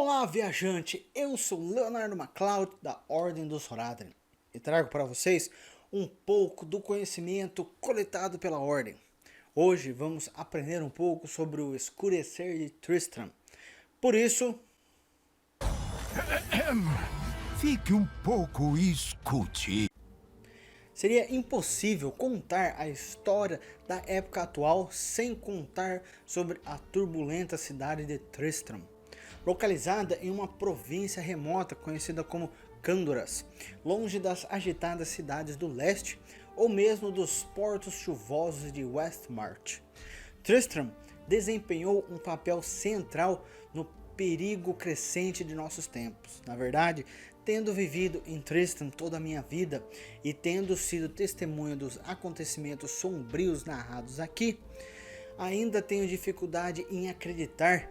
Olá, viajante! Eu sou Leonardo MacLeod da Ordem dos Horadrim e trago para vocês um pouco do conhecimento coletado pela Ordem. Hoje vamos aprender um pouco sobre o escurecer de Tristram. Por isso, Fique um pouco e escute. seria impossível contar a história da época atual sem contar sobre a turbulenta cidade de Tristram, localizada em uma província remota conhecida como Candoras, longe das agitadas cidades do leste ou mesmo dos portos chuvosos de Westmarch. Tristram desempenhou um papel central no perigo crescente de nossos tempos. Na verdade, tendo vivido em Tristram toda a minha vida e tendo sido testemunha dos acontecimentos sombrios narrados aqui, ainda tenho dificuldade em acreditar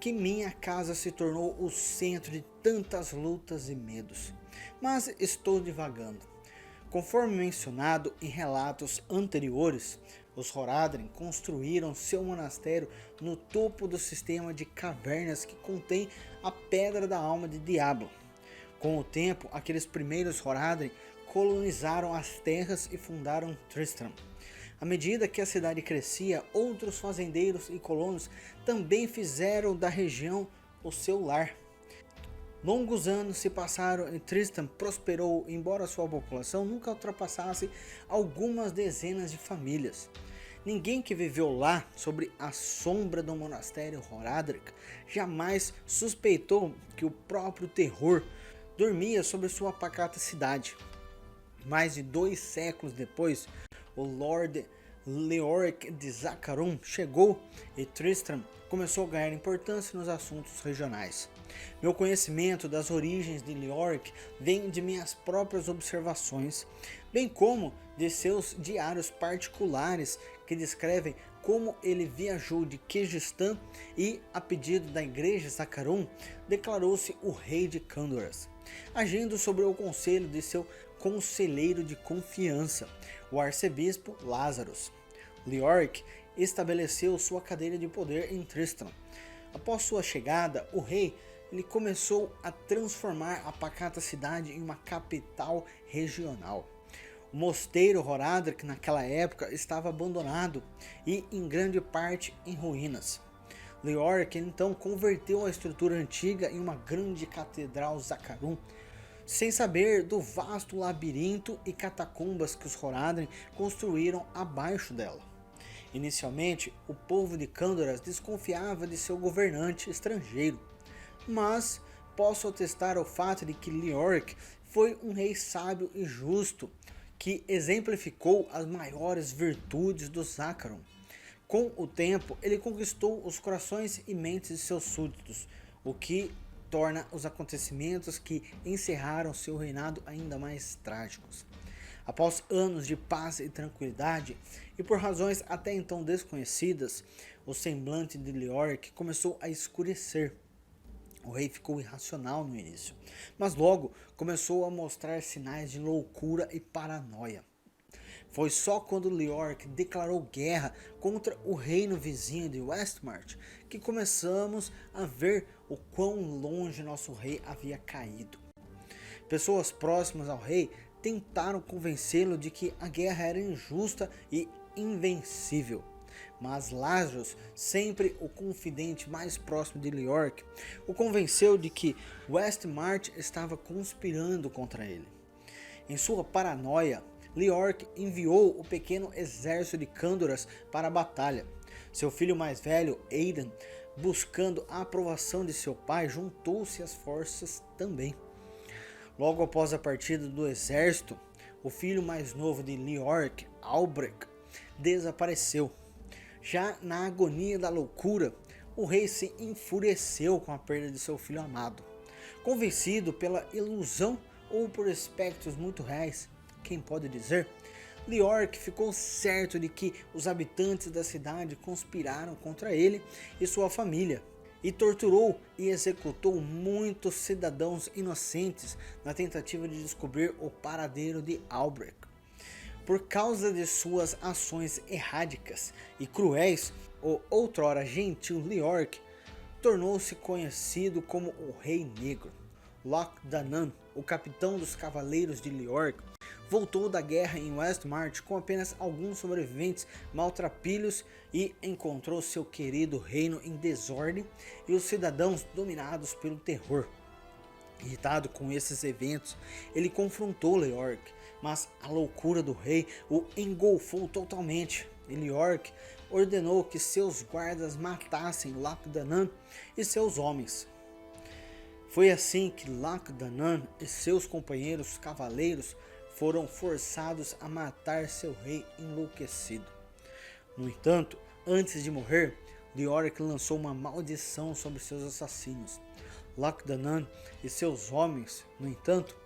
que minha casa se tornou o centro de tantas lutas e medos. Mas estou divagando. Conforme mencionado em relatos anteriores, os Horadrim construíram seu monastério no topo do sistema de cavernas que contém a Pedra da Alma de Diablo. Com o tempo, aqueles primeiros Horadrim colonizaram as terras e fundaram Tristram. À medida que a cidade crescia, outros fazendeiros e colonos também fizeram da região o seu lar. Longos anos se passaram e Tristram prosperou, embora sua população nunca ultrapassasse algumas dezenas de famílias. Ninguém que viveu lá, sob a sombra do monastério Horadric, jamais suspeitou que o próprio terror dormia sobre sua pacata cidade. Mais de 2 séculos depois, o Lord Leoric de Zakharum chegou e Tristram começou a ganhar importância nos assuntos regionais. Meu conhecimento das origens de Leoric vem de minhas próprias observações, bem como de seus diários particulares que descrevem como ele viajou de Kyrgyzstan e, a pedido da igreja Zakharum, declarou-se o rei de Candoras, agindo sobre o conselho de seu conselheiro de confiança, o arcebispo Lazarus. Leoric estabeleceu sua cadeira de poder em Tristram. Após sua chegada, o rei começou a transformar a pacata cidade em uma capital regional. O mosteiro Horadric naquela época estava abandonado e em grande parte em ruínas. Leoric então converteu a estrutura antiga em uma grande catedral Zakharum, sem saber do vasto labirinto e catacumbas que os Horadrim construíram abaixo dela. Inicialmente, o povo de Candoras desconfiava de seu governante estrangeiro, mas posso atestar o fato de que Leoric foi um rei sábio e justo, que exemplificou as maiores virtudes do Zakharum. Com o tempo, ele conquistou os corações e mentes de seus súditos, o que torna os acontecimentos que encerraram seu reinado ainda mais trágicos. Após anos de paz e tranquilidade, e por razões até então desconhecidas, o semblante de Leoric começou a escurecer. O rei ficou irracional no início, mas logo começou a mostrar sinais de loucura e paranoia. Foi só quando Leoric declarou guerra contra o reino vizinho de Westmarch que começamos a ver o quão longe nosso rei havia caído. Pessoas próximas ao rei tentaram convencê-lo de que a guerra era injusta e invencível. Mas Lazarus, sempre o confidente mais próximo de Leoric, o convenceu de que Westmarch estava conspirando contra ele. Em sua paranoia, Leoric enviou o pequeno exército de Candoras para a batalha. Seu filho mais velho, Aidan, buscando a aprovação de seu pai, juntou-se às forças também. Logo após a partida do exército, o filho mais novo de Leoric, Albrecht, desapareceu. Já na agonia da loucura, o rei se enfureceu com a perda de seu filho amado. Convencido pela ilusão ou por espectros muito reais, quem pode dizer, Leoric ficou certo de que os habitantes da cidade conspiraram contra ele e sua família, e torturou e executou muitos cidadãos inocentes na tentativa de descobrir o paradeiro de Albrecht. Por causa de suas ações erráticas e cruéis, o outrora gentil Leoric tornou-se conhecido como o Rei Negro. Loch Danan, o capitão dos Cavaleiros de Leoric, voltou da guerra em Westmarch com apenas alguns sobreviventes maltrapilhos e encontrou seu querido reino em desordem e os cidadãos dominados pelo terror. Irritado com esses eventos, ele confrontou Leoric, mas a loucura do rei o engolfou totalmente. E Leoric ordenou que seus guardas matassem Loch Danan e seus homens. Foi assim que Loch Danan e seus companheiros cavaleiros foram forçados a matar seu rei enlouquecido. No entanto, antes de morrer, Leoric lançou uma maldição sobre seus assassinos. Loch Danan e seus homens, no entanto,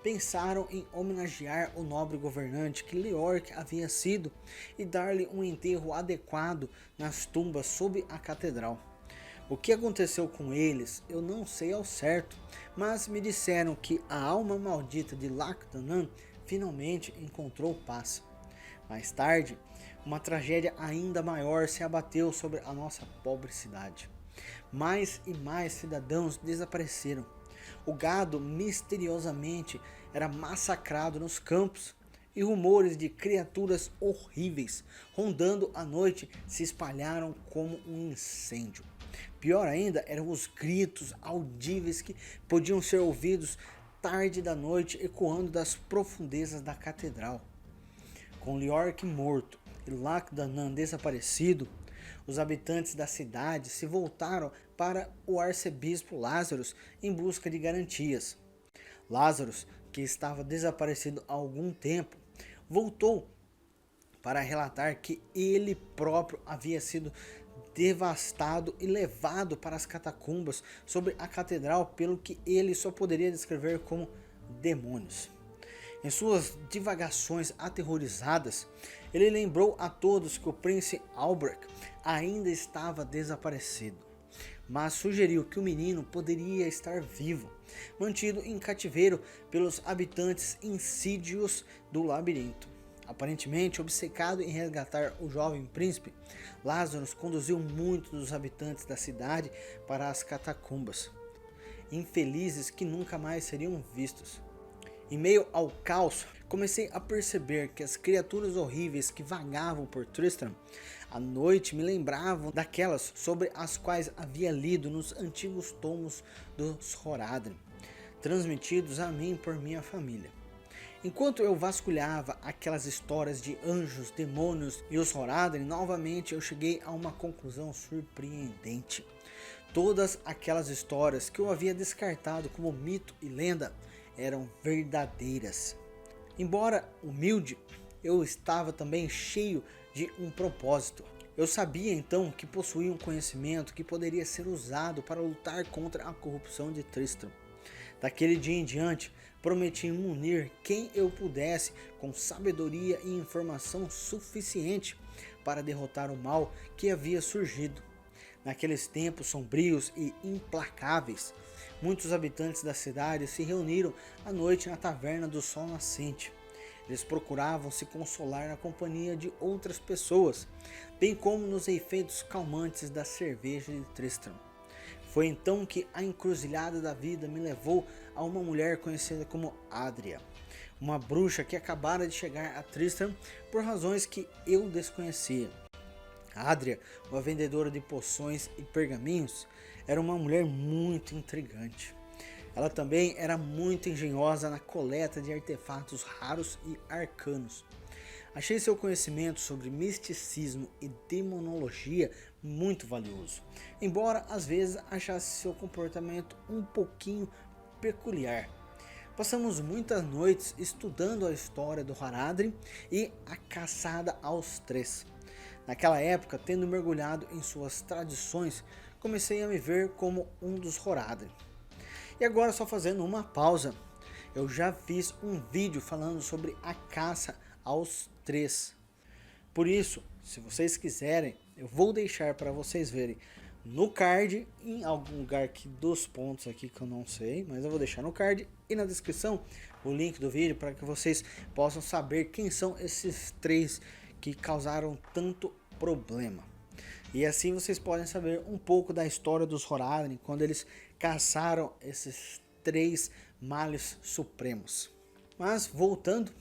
pensaram em homenagear o nobre governante que Leoric havia sido e dar-lhe um enterro adequado nas tumbas sob a catedral. O que aconteceu com eles eu não sei ao certo, mas me disseram que a alma maldita de Loch Danan finalmente encontrou paz. Mais tarde, uma tragédia ainda maior se abateu sobre a nossa pobre cidade. Mais e mais cidadãos desapareceram. O gado misteriosamente era massacrado nos campos e rumores de criaturas horríveis rondando a noite se espalharam como um incêndio. Pior ainda eram os gritos audíveis que podiam ser ouvidos tarde da noite ecoando das profundezas da catedral. Com Leoric morto e Loch Danan desaparecido, os habitantes da cidade se voltaram para o arcebispo Lazarus em busca de garantias. Lazarus, que estava desaparecido há algum tempo, voltou para relatar que ele próprio havia sido devastado e levado para as catacumbas sobre a catedral pelo que ele só poderia descrever como demônios. Em suas divagações aterrorizadas, ele lembrou a todos que o príncipe Albrecht ainda estava desaparecido, mas sugeriu que o menino poderia estar vivo, mantido em cativeiro pelos habitantes insídios do labirinto. Aparentemente obcecado em resgatar o jovem príncipe, Lazarus conduziu muitos dos habitantes da cidade para as catacumbas, infelizes que nunca mais seriam vistos. Em meio ao caos, comecei a perceber que as criaturas horríveis que vagavam por Tristram à noite me lembravam daquelas sobre as quais havia lido nos antigos tomos dos Horadrim, transmitidos a mim por minha família. Enquanto eu vasculhava aquelas histórias de anjos, demônios e os Horadrim, novamente eu cheguei a uma conclusão surpreendente. Todas aquelas histórias que eu havia descartado como mito e lenda eram verdadeiras. Embora humilde, eu estava também cheio de um propósito. Eu sabia então que possuía um conhecimento que poderia ser usado para lutar contra a corrupção de Tristram. Daquele dia em diante, prometi munir quem eu pudesse com sabedoria e informação suficiente para derrotar o mal que havia surgido. Naqueles tempos sombrios e implacáveis, muitos habitantes da cidade se reuniram à noite na taverna do Sol Nascente. Eles procuravam se consolar na companhia de outras pessoas, bem como nos efeitos calmantes da cerveja de Tristram. Foi então que a encruzilhada da vida me levou a uma mulher conhecida como Adria, uma bruxa que acabara de chegar a Tristram por razões que eu desconhecia. Adria, uma vendedora de poções e pergaminhos, era uma mulher muito intrigante. Ela também era muito engenhosa na coleta de artefatos raros e arcanos. Achei seu conhecimento sobre misticismo e demonologia muito valioso, embora às vezes achasse seu comportamento um pouquinho peculiar. Passamos muitas noites estudando a história do Horadrim e a caçada aos três. Naquela época, tendo mergulhado em suas tradições, comecei a me ver como um dos Horadrim. E agora, só fazendo uma pausa, eu já fiz um vídeo falando sobre a caça aos três. Por isso, se vocês quiserem, eu vou deixar para vocês verem no card, em algum lugar aqui dos pontos aqui que eu não sei, mas eu vou deixar no card e na descrição o link do vídeo para que vocês possam saber quem são esses três que causaram tanto problema. E assim vocês podem saber um pouco da história dos Horadrim quando eles caçaram esses 3 males supremos. Mas voltando,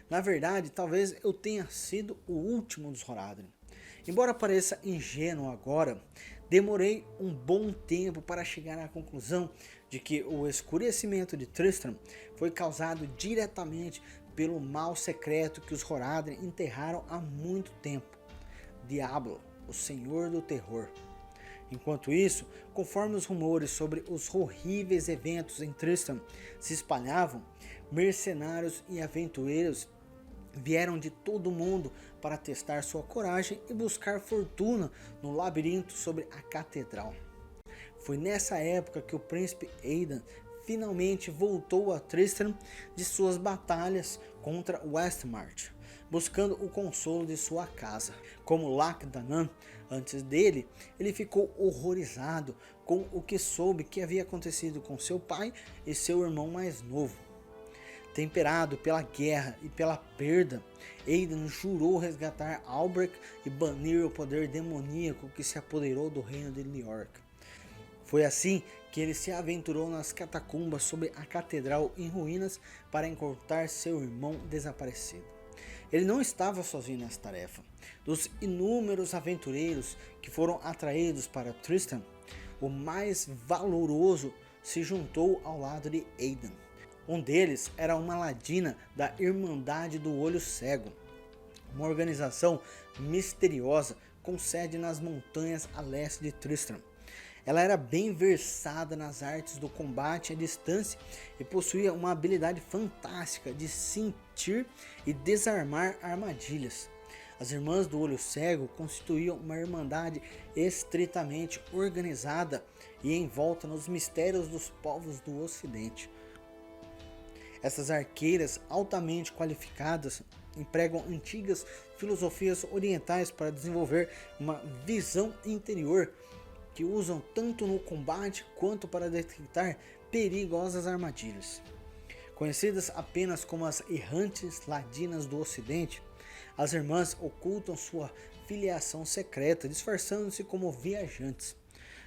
na verdade talvez eu tenha sido o último dos Horadrim. Embora pareça ingênuo agora, demorei um bom tempo para chegar à conclusão de que o escurecimento de Tristram foi causado diretamente pelo mal secreto que os Horadrim enterraram há muito tempo. Diablo, o Senhor do Terror. Enquanto isso, conforme os rumores sobre os horríveis eventos em Tristram se espalhavam, mercenários e aventureiros vieram de todo o mundo para testar sua coragem e buscar fortuna no labirinto sobre a catedral. Foi nessa época que o príncipe Aidan finalmente voltou a Tristram de suas batalhas contra Westmarch, buscando o consolo de sua casa. Como Lacdanan, antes dele, ele ficou horrorizado com o que soube que havia acontecido com seu pai e seu irmão mais novo. Temperado pela guerra e pela perda, Aidan jurou resgatar Albrecht e banir o poder demoníaco que se apoderou do reino de Leoric. Foi assim que ele se aventurou nas catacumbas sob a catedral em ruínas para encontrar seu irmão desaparecido. Ele não estava sozinho nessa tarefa. Dos inúmeros aventureiros que foram atraídos para Tristram, o mais valoroso se juntou ao lado de Aidan. Um deles era uma ladina da Irmandade do Olho Cego, uma organização misteriosa com sede nas montanhas a leste de Tristram. Ela era bem versada nas artes do combate à distância e possuía uma habilidade fantástica de sentir e desarmar armadilhas. As Irmãs do Olho Cego constituíam uma irmandade estritamente organizada e envolta nos mistérios dos povos do Ocidente. Essas arqueiras altamente qualificadas empregam antigas filosofias orientais para desenvolver uma visão interior que usam tanto no combate quanto para detectar perigosas armadilhas. Conhecidas apenas como as errantes ladinas do Ocidente, as irmãs ocultam sua filiação secreta, disfarçando-se como viajantes.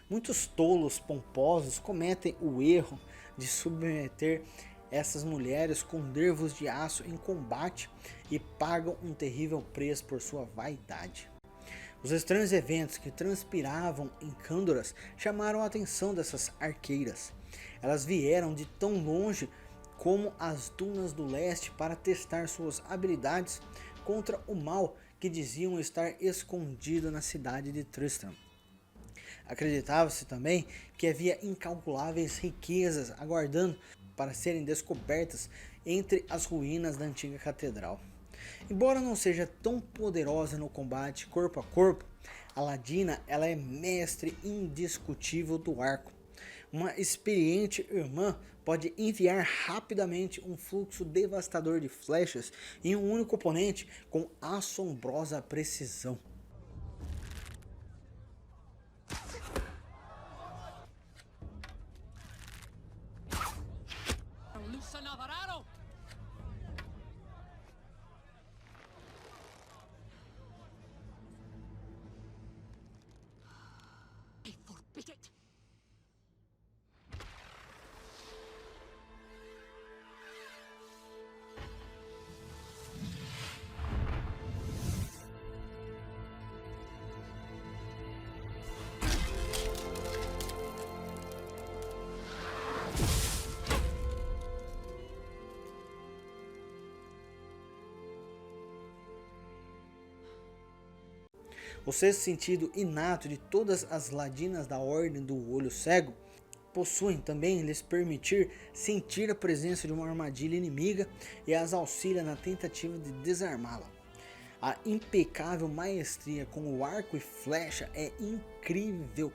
Muitos tolos pomposos cometem o erro de submeter essas mulheres com nervos de aço em combate e pagam um terrível preço por sua vaidade. Os estranhos eventos que transpiravam em Khandoras chamaram a atenção dessas arqueiras. Elas vieram de tão longe como as dunas do leste para testar suas habilidades contra o mal que diziam estar escondido na cidade de Tristram. Acreditava-se também que havia incalculáveis riquezas aguardando para serem descobertas entre as ruínas da antiga catedral. Embora não seja tão poderosa no combate corpo a corpo, a ladina ela é mestre indiscutível do arco. Uma experiente irmã pode enviar rapidamente um fluxo devastador de flechas em um único oponente com assombrosa precisão. O sexto sentido inato de todas as ladinas da Ordem do Olho Cego possuem também lhes permitir sentir a presença de uma armadilha inimiga e as auxilia na tentativa de desarmá-la. A impecável maestria com o arco e flecha é incrível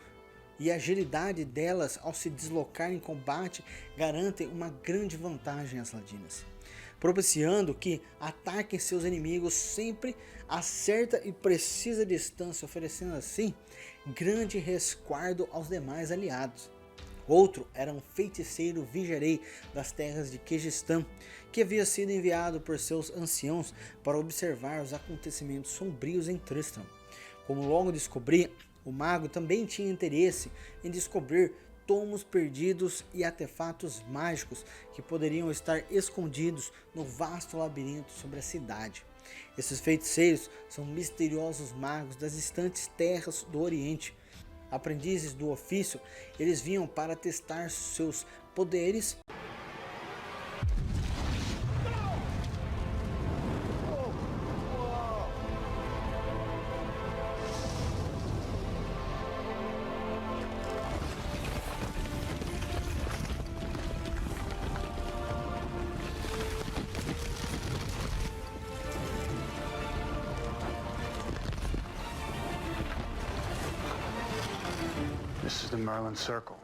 e a agilidade delas ao se deslocar em combate garantem uma grande vantagem às ladinas, propiciando que ataquem seus inimigos sempre a certa e precisa distância, oferecendo assim grande resguardo aos demais aliados. Outro era um feiticeiro vigarei das terras de Khajistań, que havia sido enviado por seus anciãos para observar os acontecimentos sombrios em Tristram. Como logo descobri, O mago também tinha interesse em descobrir tomos perdidos e artefatos mágicos que poderiam estar escondidos no vasto labirinto sobre a cidade. Esses feiticeiros são misteriosos magos das distantes terras do Oriente. Aprendizes do ofício, eles vinham para testar seus poderes This is the Merlin Circle.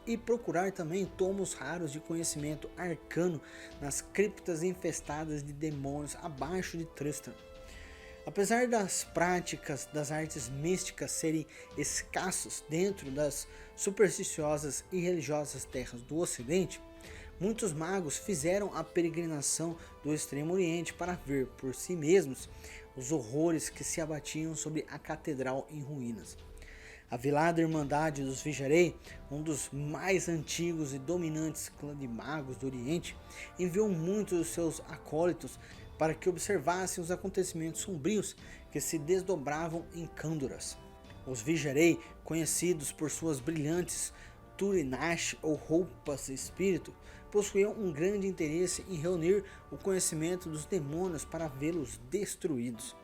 e procurar também tomos raros de conhecimento arcano nas criptas infestadas de demônios abaixo de Tristram. Apesar das práticas das artes místicas serem escassos dentro das supersticiosas e religiosas terras do Ocidente, muitos magos fizeram a peregrinação do Extremo Oriente para ver por si mesmos os horrores que se abatiam sobre a catedral em ruínas. A velada Irmandade dos Vijarei, um dos mais antigos e dominantes clãs de magos do Oriente, enviou muitos dos seus acólitos para que observassem os acontecimentos sombrios que se desdobravam em Khanduras. Os Vijarei, conhecidos por suas brilhantes Turinash ou roupas de espírito, possuíam um grande interesse em reunir o conhecimento dos demônios para vê-los destruídos.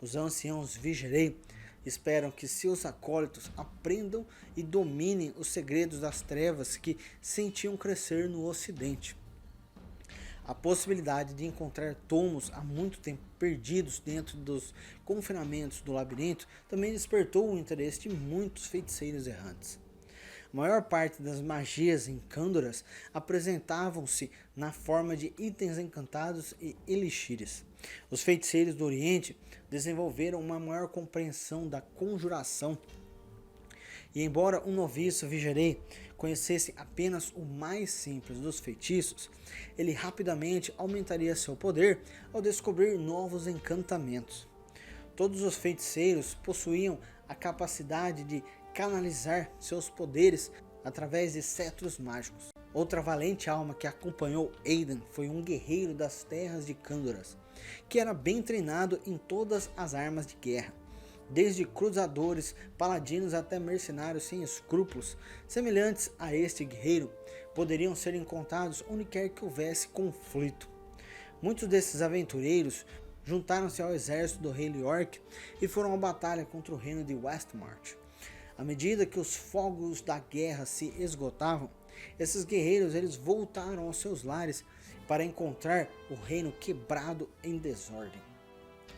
Os anciãos Vijarei esperam que seus acólitos aprendam e dominem os segredos das trevas que sentiam crescer no Ocidente. A possibilidade de encontrar tomos há muito tempo perdidos dentro dos confinamentos do labirinto também despertou o interesse de muitos feiticeiros errantes. A maior parte das magias em Khanduras apresentavam-se na forma de itens encantados e elixires. Os feiticeiros do Oriente desenvolveram uma maior compreensão da conjuração, e embora um noviço Vijarei conhecesse apenas o mais simples dos feitiços, ele rapidamente aumentaria seu poder ao descobrir novos encantamentos. Todos os feiticeiros possuíam a capacidade de canalizar seus poderes através de cetros mágicos. Outra valente alma que acompanhou Aidan foi um guerreiro das terras de Khanduras, que era bem treinado em todas as armas de guerra, desde cruzadores, paladinos até mercenários sem escrúpulos. Semelhantes a este guerreiro poderiam ser encontrados onde quer que houvesse conflito. Muitos desses aventureiros juntaram-se ao exército do rei Leoric e foram à batalha contra o reino de Westmarch. À medida que os fogos da guerra se esgotavam, esses guerreiros eles voltaram aos seus lares para encontrar o reino quebrado em desordem.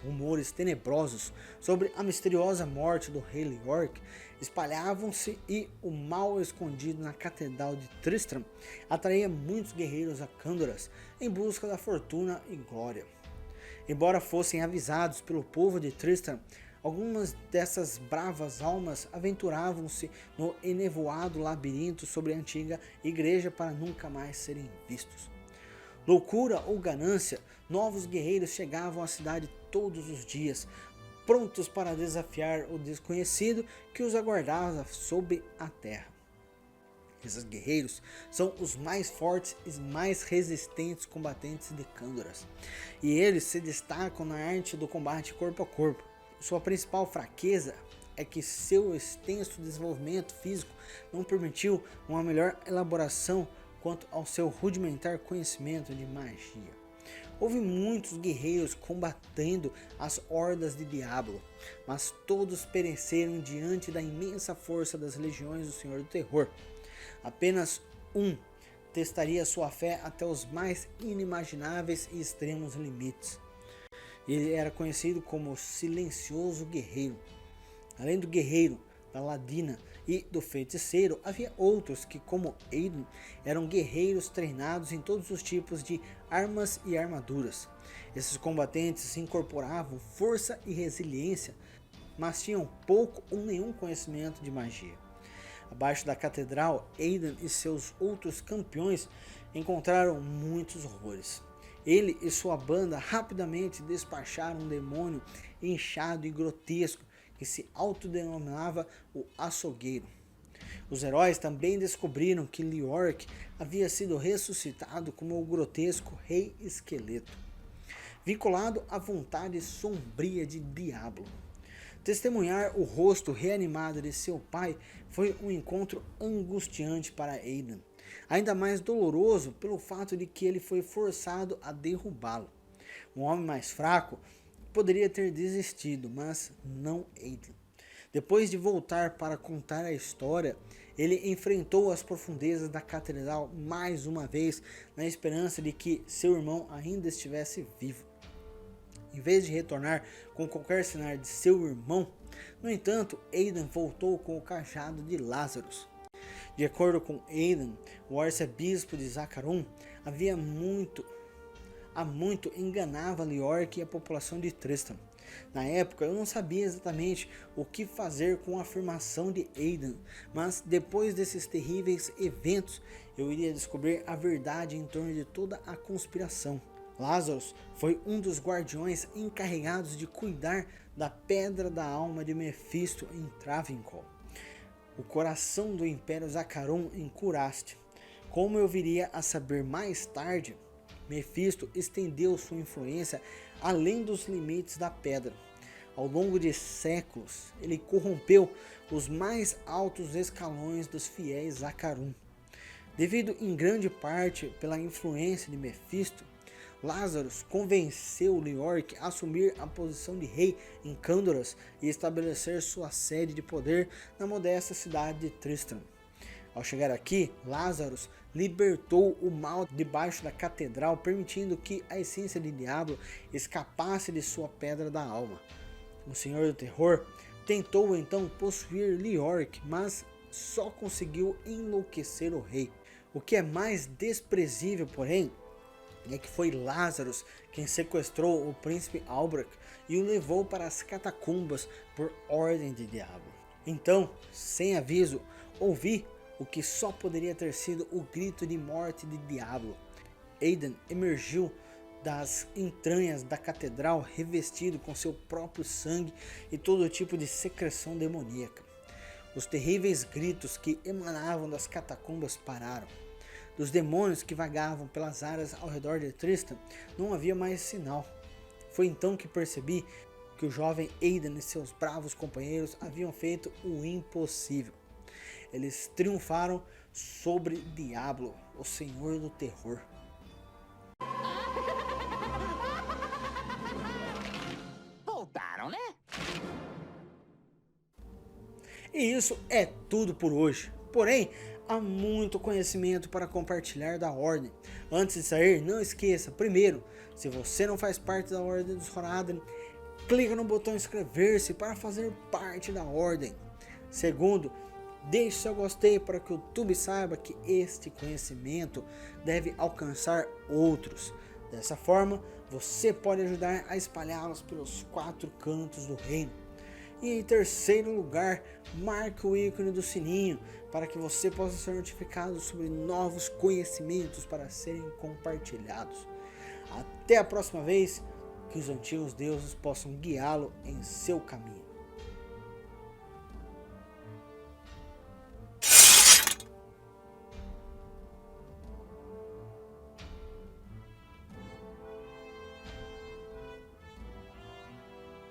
Rumores tenebrosos sobre a misteriosa morte do rei Leoric espalhavam-se, e o mal escondido na catedral de Tristram atraía muitos guerreiros a Khanduras em busca da fortuna e glória. Embora fossem avisados pelo povo de Tristram, algumas dessas bravas almas aventuravam-se no enevoado labirinto sobre a antiga igreja para nunca mais serem vistos. Loucura ou ganância, novos guerreiros chegavam à cidade todos os dias, prontos para desafiar o desconhecido que os aguardava sob a terra. Esses guerreiros são os mais fortes e mais resistentes combatentes de Khanduras, e eles se destacam na arte do combate corpo a corpo. Sua principal fraqueza é que seu extenso desenvolvimento físico não permitiu uma melhor elaboração quanto ao seu rudimentar conhecimento de magia. Houve muitos guerreiros combatendo as hordas de Diablo, mas todos pereceram diante da imensa força das legiões do Senhor do Terror. Apenas um testaria sua fé até os mais inimagináveis e extremos limites. Ele era conhecido como Silencioso Guerreiro. Além do guerreiro, da ladina e do feiticeiro, havia outros que, como Aidan, eram guerreiros treinados em todos os tipos de armas e armaduras. Esses combatentes incorporavam força e resiliência, mas tinham pouco ou nenhum conhecimento de magia. Abaixo da catedral, Aidan e seus outros campeões encontraram muitos horrores. Ele e sua banda rapidamente despacharam um demônio inchado e grotesco que se autodenominava o Açougueiro. Os heróis também descobriram que Leoric havia sido ressuscitado como o grotesco Rei Esqueleto, vinculado à vontade sombria de Diablo. Testemunhar o rosto reanimado de seu pai foi um encontro angustiante para Aidan, ainda mais doloroso pelo fato de que ele foi forçado a derrubá-lo. Um homem mais fraco poderia ter desistido, mas não Aidan. Depois de voltar para contar a história, ele enfrentou as profundezas da catedral mais uma vez, na esperança de que seu irmão ainda estivesse vivo. Em vez de retornar com qualquer sinal de seu irmão, no entanto, Aidan voltou com o cajado de Lazarus. De acordo com Aidan, o arcebispo de Zacarum há muito enganava Leoric e a população de Tristram. Na época eu não sabia exatamente o que fazer com a afirmação de Aidan, mas depois desses terríveis eventos eu iria descobrir a verdade em torno de toda a conspiração. Lazarus foi um dos guardiões encarregados de cuidar da Pedra da Alma de Mephisto em Travancore, o coração do Império Zacarum em Curaste. Como eu viria a saber mais tarde, Mephisto estendeu sua influência além dos limites da pedra. Ao longo de séculos, ele corrompeu os mais altos escalões dos fiéis Zacarum. Devido em grande parte pela influência de Mephisto, Lazarus convenceu Leoric a assumir a posição de rei em Candoras e estabelecer sua sede de poder na modesta cidade de Tristram. Ao chegar aqui, Lazarus libertou o mal debaixo da catedral, permitindo que a essência de Diablo escapasse de sua pedra da alma. O Senhor do Terror tentou então possuir Leoric, mas só conseguiu enlouquecer o rei. O que é mais desprezível, porém, é que foi Lazarus quem sequestrou o príncipe Albrecht e o levou para as catacumbas por ordem de Diablo. Então, sem aviso, ouvi o que só poderia ter sido o grito de morte de Diablo. Aidan emergiu das entranhas da catedral revestido com seu próprio sangue e todo tipo de secreção demoníaca. Os terríveis gritos que emanavam das catacumbas pararam. Dos demônios que vagavam pelas áreas ao redor de Tristram não havia mais sinal. Foi então que percebi que o jovem Aidan e seus bravos companheiros haviam feito o impossível. Eles triunfaram sobre Diablo, o Senhor do Terror. Voltaram, né? E isso é tudo por hoje. Porém, há muito conhecimento para compartilhar da Ordem. Antes de sair, não esqueça, primeiro, se você não faz parte da Ordem dos Horadrim, clica no botão inscrever-se para fazer parte da Ordem. Segundo, deixe seu gostei para que o YouTube saiba que este conhecimento deve alcançar outros. Dessa forma, você pode ajudar a espalhá-los pelos 4 cantos do reino. E em terceiro lugar, marque o ícone do sininho para que você possa ser notificado sobre novos conhecimentos para serem compartilhados. Até a próxima vez, que os antigos deuses possam guiá-lo em seu caminho.